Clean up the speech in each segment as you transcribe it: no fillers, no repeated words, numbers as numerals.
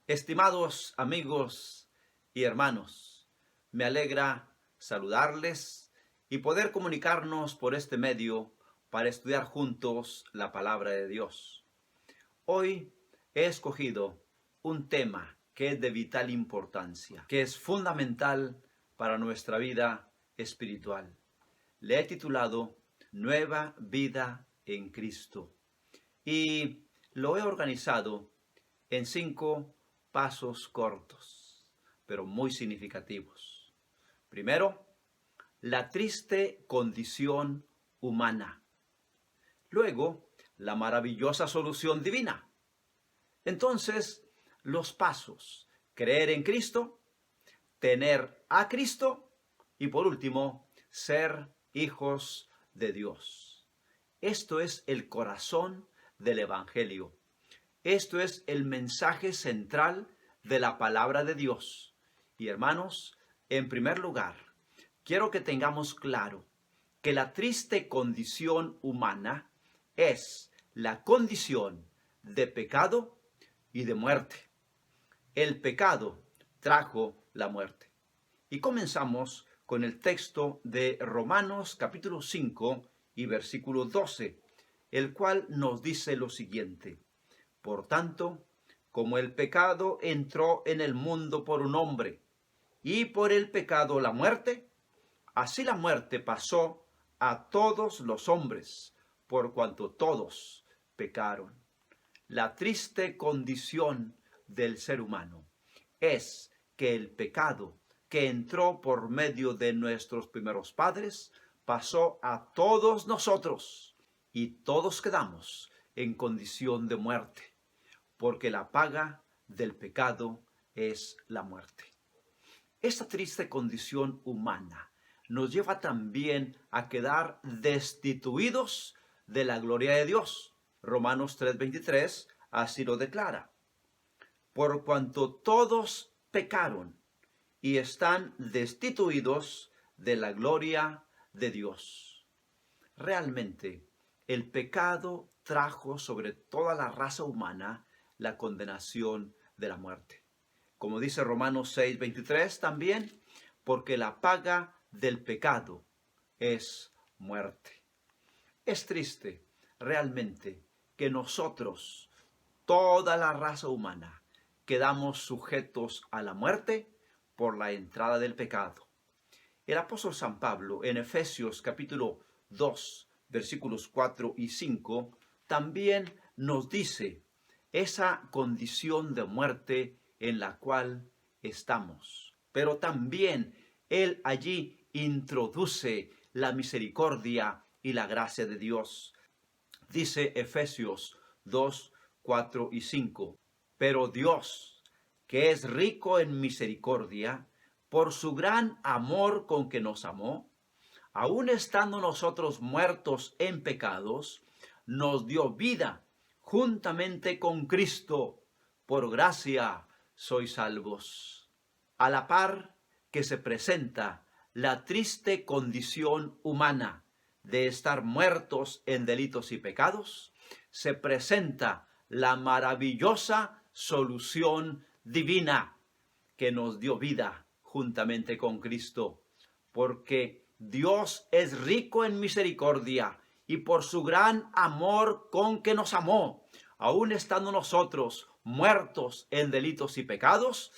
Estimados amigos y hermanos, me alegra saludarles y poder comunicarnos por este medio para estudiar juntos la palabra de Dios. Hoy he escogido un tema que es de vital importancia, que es fundamental para nuestra vida espiritual. Le he titulado Nueva Vida en Cristo y lo he organizado en 5 pasos cortos, pero muy significativos. Primero, la triste condición humana. Luego, la maravillosa solución divina. Entonces, los pasos: creer en Cristo, tener a Cristo y por último, ser hijos de Dios. Esto es el corazón del Evangelio. Esto es el mensaje central de la palabra de Dios. Y hermanos, en primer lugar, quiero que tengamos claro que la triste condición humana es la condición de pecado y de muerte. El pecado trajo la muerte. Y comenzamos con el texto de Romanos capítulo 5 y versículo 12, el cual nos dice lo siguiente: Por tanto, como el pecado entró en el mundo por un hombre, y por el pecado la muerte, así la muerte pasó a todos los hombres, por cuanto todos pecaron. La triste condición del ser humano es que el pecado que entró por medio de nuestros primeros padres pasó a todos nosotros, y todos quedamos en condición de muerte, porque la paga del pecado es la muerte. Esta triste condición humana nos lleva también a quedar destituidos de la gloria de Dios. Romanos 3:23 así lo declara: por cuanto todos pecaron y están destituidos de la gloria de Dios. Realmente, el pecado trajo sobre toda la raza humana la condenación de la muerte. Como dice Romanos 6:23 también, porque la paga del pecado es muerte. Es triste realmente que nosotros, toda la raza humana, quedamos sujetos a la muerte por la entrada del pecado. El apóstol San Pablo en Efesios capítulo 2, versículos 4 y 5, también nos dice esa condición de muerte en la cual estamos. Pero también él allí introduce la misericordia y la gracia de Dios. Dice Efesios 2, 4 y 5, pero Dios, que es rico en misericordia, por su gran amor con que nos amó, aun estando nosotros muertos en pecados, nos dio vida juntamente con Cristo. Por gracia sois salvos. A la par que se presenta la triste condición humana de estar muertos en delitos y pecados, se presenta la maravillosa solución divina que nos dio vida juntamente con Cristo, porque Dios es rico en misericordia y por su gran amor con que nos amó, aun estando nosotros muertos en delitos y pecados,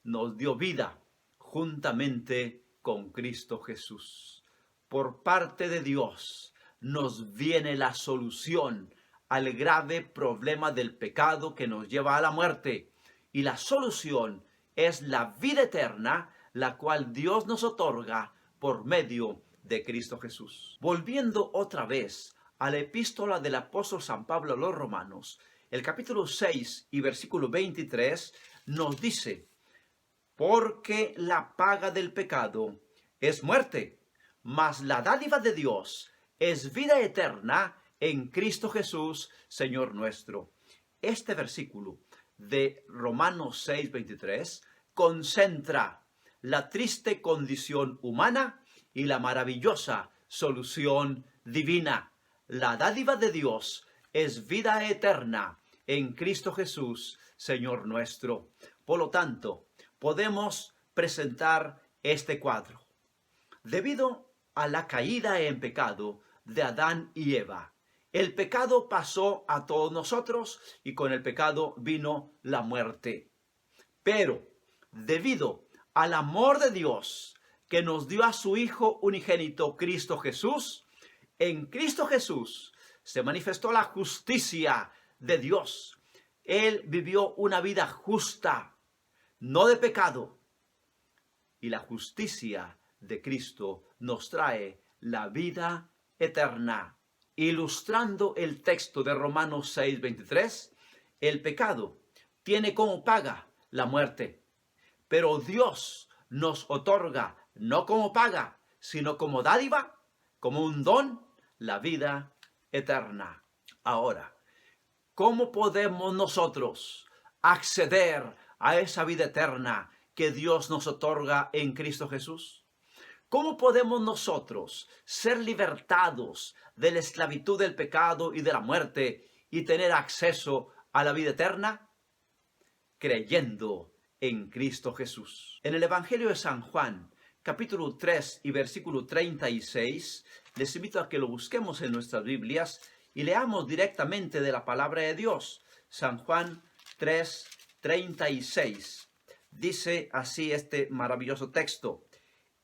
nos dio vida juntamente con Cristo Jesús. Por parte de Dios nos viene la solución al grave problema del pecado que nos lleva a la muerte. Y la solución es la vida eterna, la cual Dios nos otorga por medio de Cristo Jesús. Volviendo otra vez a la epístola del apóstol San Pablo a los Romanos, el capítulo 6 y versículo 23 nos dice: porque la paga del pecado es muerte, mas la dádiva de Dios es vida eterna en Cristo Jesús, Señor nuestro. Este versículo de Romanos 6:23 concentra la triste condición humana y la maravillosa solución divina. La dádiva de Dios es vida eterna en Cristo Jesús, Señor nuestro. Por lo tanto, podemos presentar este cuadro. Debido a la caída en pecado de Adán y Eva, el pecado pasó a todos nosotros y con el pecado vino la muerte. Pero debido al amor de Dios que nos dio a su Hijo unigénito Cristo Jesús, en Cristo Jesús se manifestó la justicia de Dios. Él vivió una vida justa, no de pecado. Y la justicia de Cristo nos trae la vida eterna. Ilustrando el texto de Romanos 6:23, el pecado tiene como paga la muerte, pero Dios nos otorga no como paga, sino como dádiva, como un don, la vida eterna. Ahora, ¿cómo podemos nosotros acceder a esa vida eterna que Dios nos otorga en Cristo Jesús? ¿Cómo podemos nosotros ser libertados de la esclavitud del pecado y de la muerte y tener acceso a la vida eterna? Creyendo en Cristo Jesús. En el Evangelio de San Juan, capítulo 3 y versículo 36, les invito a que lo busquemos en nuestras Biblias y leamos directamente de la palabra de Dios. San Juan 3, 36. Dice así este maravilloso texto: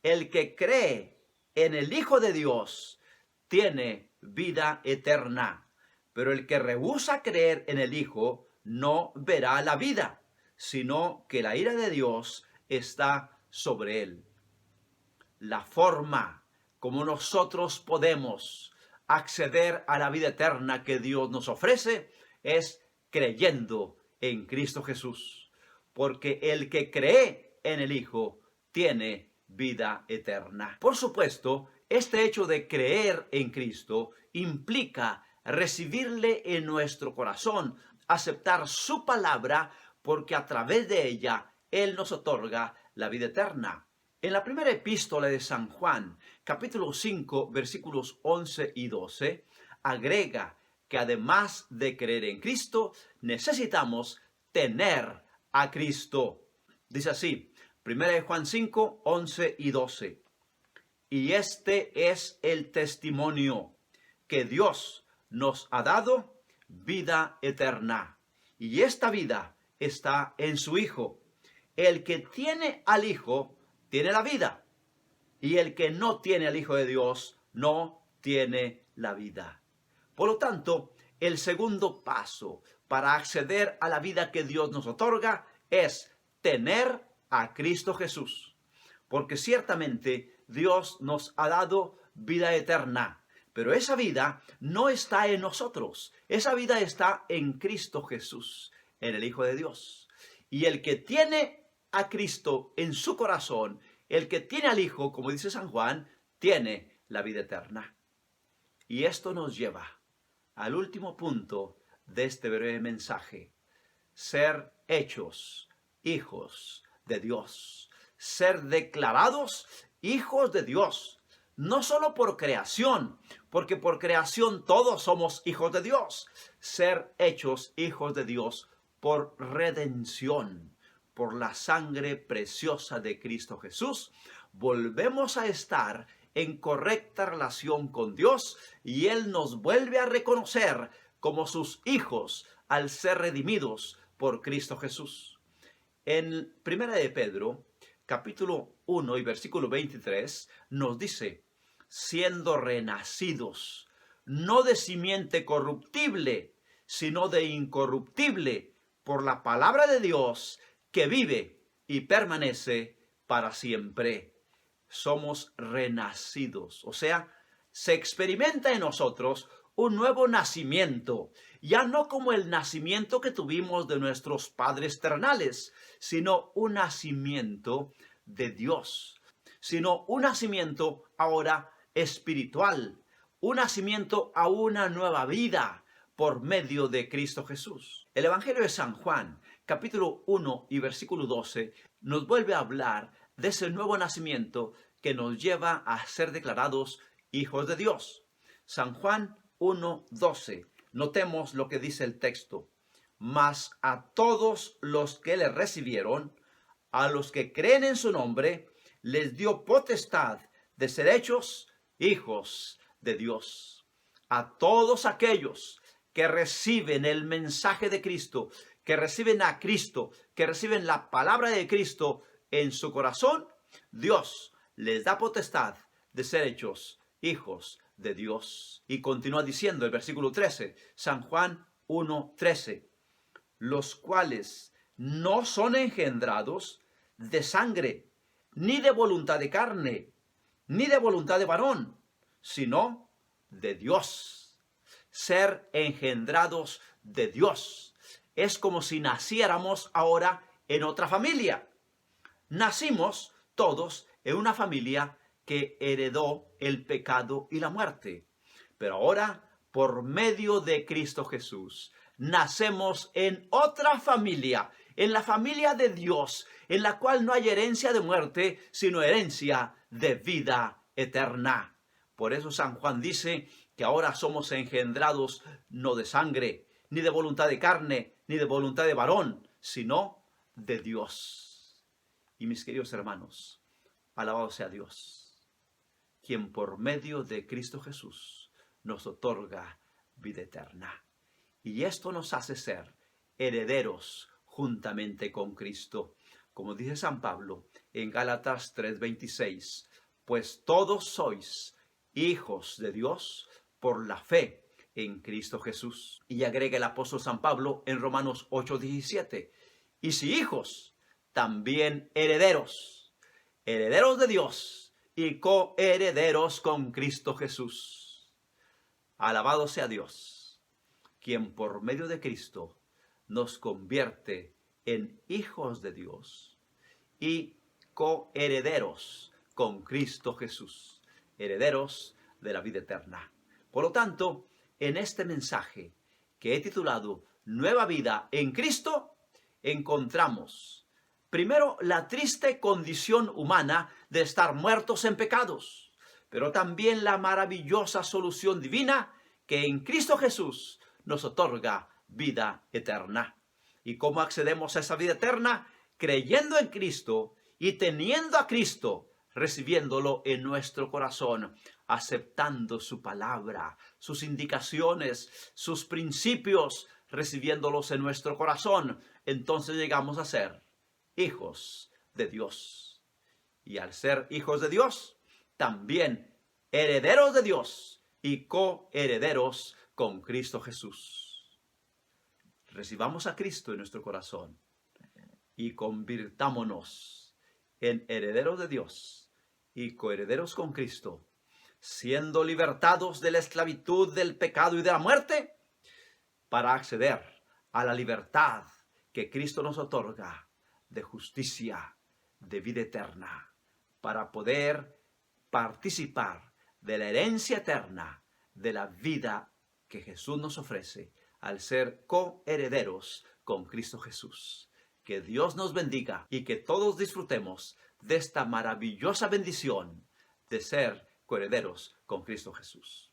el que cree en el Hijo de Dios tiene vida eterna, pero el que rehúsa creer en el Hijo no verá la vida, sino que la ira de Dios está sobre él. La forma como nosotros podemos acceder a la vida eterna que Dios nos ofrece es creyendo en Cristo Jesús, porque el que cree en el Hijo tiene vida eterna. Por supuesto, este hecho de creer en Cristo implica recibirle en nuestro corazón, aceptar su palabra, porque a través de ella Él nos otorga la vida eterna. En la primera epístola de San Juan, capítulo 5, versículos 11 y 12, agrega que además de creer en Cristo, necesitamos tener a Cristo. Dice así, 1 Juan 5, 11 y 12. Y este es el testimonio, que Dios nos ha dado vida eterna. Y esta vida está en su Hijo. El que tiene al Hijo, tiene la vida. Y el que no tiene al Hijo de Dios, no tiene la vida. Por lo tanto, el segundo paso para acceder a la vida que Dios nos otorga es tener a Cristo Jesús, porque ciertamente Dios nos ha dado vida eterna, pero esa vida no está en nosotros, esa vida está en Cristo Jesús, en el Hijo de Dios. Y el que tiene a Cristo en su corazón, el que tiene al Hijo, como dice San Juan, tiene la vida eterna. Y esto nos lleva al último punto de este breve mensaje: ser hechos hijos de Dios, ser declarados hijos de Dios, no solo por creación, porque por creación todos somos hijos de Dios, ser hechos hijos de Dios por redención, por la sangre preciosa de Cristo Jesús. Volvemos a estar en correcta relación con Dios y Él nos vuelve a reconocer como sus hijos al ser redimidos por Cristo Jesús. En 1 de Pedro, capítulo 1 y versículo 23, nos dice: siendo renacidos, no de simiente corruptible, sino de incorruptible, por la palabra de Dios, que vive y permanece para siempre. Somos renacidos, o sea, se experimenta en nosotros un nuevo nacimiento, ya no como el nacimiento que tuvimos de nuestros padres terrenales, sino un nacimiento de Dios, sino un nacimiento ahora espiritual, un nacimiento a una nueva vida por medio de Cristo Jesús. El Evangelio de San Juan, capítulo 1 y versículo 12, nos vuelve a hablar de ese nuevo nacimiento que nos lleva a ser declarados hijos de Dios. San Juan 1:12. Notemos lo que dice el texto: mas a todos los que le recibieron, a los que creen en su nombre, les dio potestad de ser hechos hijos de Dios. A todos aquellos que reciben el mensaje de Cristo, que reciben a Cristo, que reciben la palabra de Cristo en su corazón, Dios les da potestad de ser hechos hijos de Dios. Y continúa diciendo el versículo 13, San Juan 1:13, los cuales no son engendrados de sangre, ni de voluntad de carne, ni de voluntad de varón, sino de Dios. Ser engendrados de Dios es como si naciéramos ahora en otra familia. Nacimos todos en una familia que heredó el pecado y la muerte. Pero ahora, por medio de Cristo Jesús, nacemos en otra familia, en la familia de Dios, en la cual no hay herencia de muerte, sino herencia de vida eterna. Por eso San Juan dice que ahora somos engendrados no de sangre, ni de voluntad de carne, ni de voluntad de varón, sino de Dios. Y mis queridos hermanos, alabado sea Dios, quien por medio de Cristo Jesús nos otorga vida eterna. Y esto nos hace ser herederos juntamente con Cristo. Como dice San Pablo en Gálatas 3:26, pues todos sois hijos de Dios por la fe en Cristo Jesús. Y agrega el apóstol San Pablo en Romanos 8:17, y si hijos, también herederos, herederos de Dios y coherederos con Cristo Jesús. Alabado sea Dios, quien por medio de Cristo nos convierte en hijos de Dios y coherederos con Cristo Jesús, herederos de la vida eterna. Por lo tanto, en este mensaje que he titulado Nueva Vida en Cristo, encontramos primero la triste condición humana de estar muertos en pecados, pero también la maravillosa solución divina que en Cristo Jesús nos otorga vida eterna. ¿Y cómo accedemos a esa vida eterna? Creyendo en Cristo y teniendo a Cristo, recibiéndolo en nuestro corazón, aceptando su palabra, sus indicaciones, sus principios, recibiéndolos en nuestro corazón. Entonces llegamos a ser hijos de Dios. Y al ser hijos de Dios, también herederos de Dios y coherederos con Cristo Jesús. Recibamos a Cristo en nuestro corazón y convirtámonos en herederos de Dios y coherederos con Cristo, siendo libertados de la esclavitud del pecado y de la muerte, para acceder a la libertad que Cristo nos otorga de justicia, de vida eterna, para poder participar de la herencia eterna, de la vida que Jesús nos ofrece al ser coherederos con Cristo Jesús. Que Dios nos bendiga y que todos disfrutemos de esta maravillosa bendición de ser coherederos con Cristo Jesús.